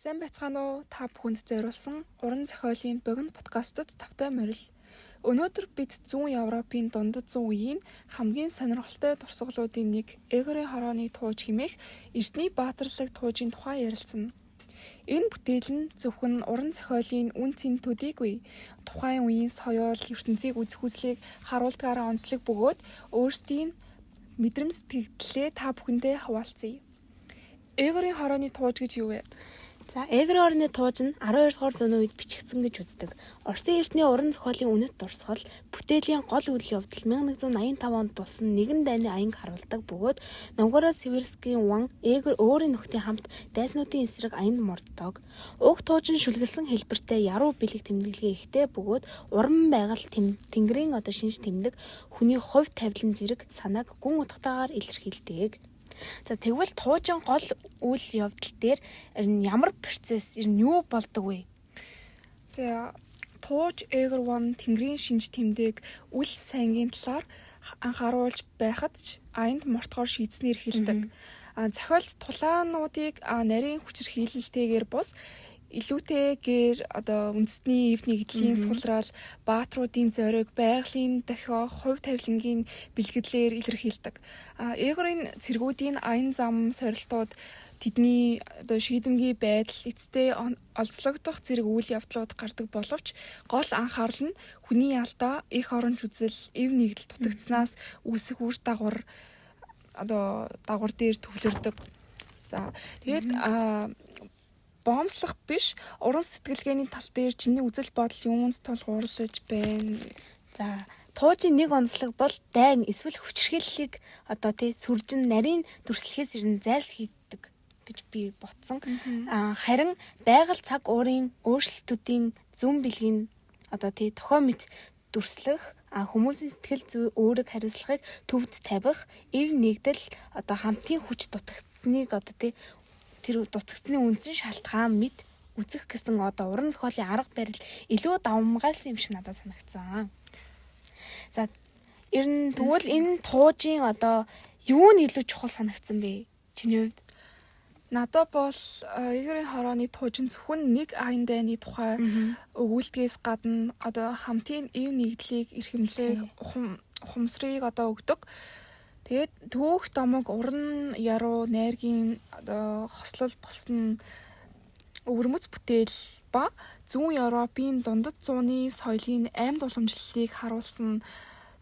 Сайн байцгаана уу? Та бүхэнд зориулсан уран зохиолын богино подкастт тавтай морил. Өнөөдөр бид зүүн Европын дундад зуун үеийн хамгийн сонирхолтой дурсгалуудын нэг Эгорийн хорооны тууж хэмээх Эрдэнэ баатарлаг туужийн тухай ярилцсан. Энэ бүтээл нь зөвхөн уран зохиолын үн цэн төдийгүй тухайн үеийн соёл, ертөнцийг үзэх үзлийг харуулдгаараа онцлог бөгөөд өөрсдийн мэдрэмж сэтгэлдээ та бүхэндээ хуваалцъя. Эгорийн хорооны тууж гэж юу вэ? За, Эгорийн хорооны тууж нь 12-р зууны үед бичигдсэн гэж үздэг. Оросын эртний уран зохиолын үнэт дурсгал, бүтээлийн гол үйл явдал 1185 онд болсон нэгэн дайны аянг харуулдаг бөгөөд Новгород Северскийн ван Эгор өөрийн нөхдийн хамт дайснуудын эсрэг аянд морддог. Уг тууж нь шүлгэлсэн хэлбэртэй яруу бэлэг тэмдэглэгээ ихтэй бөгөөд уран байгаль тэнгэрийн шинж тэмдэг хүний хувь тавилан зэрэг санааг гүн утгатайгаар илэрхийлдэг. За тэгвэл туужийн гол үйл явдал дээр ямар процесс юу болдог вэ? За тууж Эгор ван тэнгэрийн шинж тэмдэг үл сайнгийн талаар анхааруулж байхад ч аянд мортохоор шийдснээр хэлдэг. Зохиолч тулаануудыг нарийн хүчирхийлэлтэйгээр бус илүүтэйгээр үндэсний эв нэгдлийн сулрал, баатруудын зориг, байгалийн дохио, хувь тавилангийн бэлгэдлээр илэрхийлдэг. Эгорийн цэргүүдийн аян зам сорилтууд тэдний шийдэмгий байдал эцтэй олзлогдох зэрэг үйл явдлууд гардаг боловч гол анхаарал нь хүний алдаа, их оронч үзэл, эв нэгдэл дутагдсанаас үүсэх үр дагавар дээр төвлөрдөг. За тэгээд боомслох биш уран сэтгэлгээний тал дээр чиний үзэл бодол юунд тулгуурлаж байна? За туужийн нэг онцлог бол дайн эсвэл хүчирхийллийг сүржин нарийн дүрслэхээс зайлсхийдэг гэж би ботсон. Харин байгаль цаг уурын өөрчлөлтүүдийн зүүн бэлгийн тохио мэт дүрслэх, хүмүүсийн сэтгэл зүй өөрийг хариуцлагыг төвд тавих, эв нэгдэл хамтын хүч дутагдсныг тэр дутагдсны үндсэн шалтгаан мэд үзэх гэсэн уран зохиолын арга барил илүү давмгайлсан юм шиг надад санагдсан. За тэгвэл энэ туужийн юу нь илүү чухал санагдсан бэ? Чиний хувьд? Надад бол Эгорийн хорооны тууж нь зөвхөн нэг аян дайны тухай өгүүлдгээс гадна хамтын эв нэгдлийг эрхэмлэх ухамсарыг өгдөг. Тэгээд түүх домог уран яруу найргийн хослол болсон өвөрмөц бүтээл ба зүүн Европын дундад зууны соёлын амьд уламжлалыг харуулсан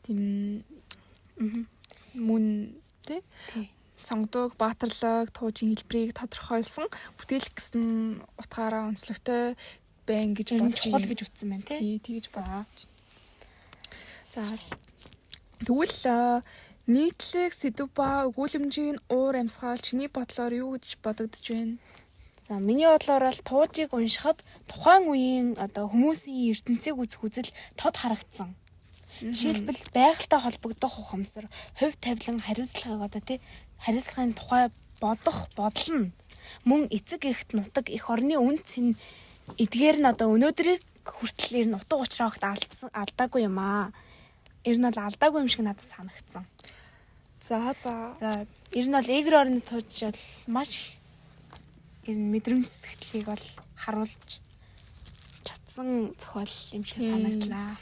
тийм мөн сонгодог баатарлаг туужийн хэлбэрийг тодорхойлсон бүтээл гэсэн утгаараа онцлогтой байна гэж бодож чухал гэж үтсэн байна тэгж бодож. За тэгвэл нийтлэг сэдв ба өгүүлэмжийн уур амьсгал чиний бодлоор юу гэж бодогдож байна? За миний бодлоор л туужийг уншихад тухайн үеийн хүмүүсийн ертөнцийг үзэх үзэл тод харагдсан. Жишээлбэл байгальтай холбогдох ухамсар, хувь тавилан, хариуцлагын тухай бодох бодол нь мөн эцэг эхт нутаг эх орны үн цэн эдгээр нь өнөөдрийг хүртэл нутаг учраа огт алдаагүй юм аа. Ер нь алдаагүй юм шиг надад санагдсан. За ер нь Эгорийн хорооны тууж бол маш мэдрэмж сэтгэлийг бол харуулж чадсан зохиол юм шиг санагдлаа.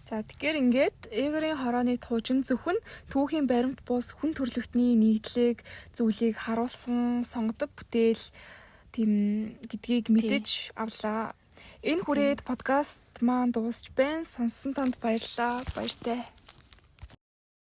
За тэгэхээр ингээд Эгорийн хорооны тууж нь зөвхөн түүхийн баримт бус хүн төрлөختний нийтлэг зүйлийг харуулсан сонгодог бүтээл тийм гэдгийг мэдэж авлаа. Энэ хүрээд подкаст маань дуусч байна. Сонссон танд баярлалаа. Баяртай.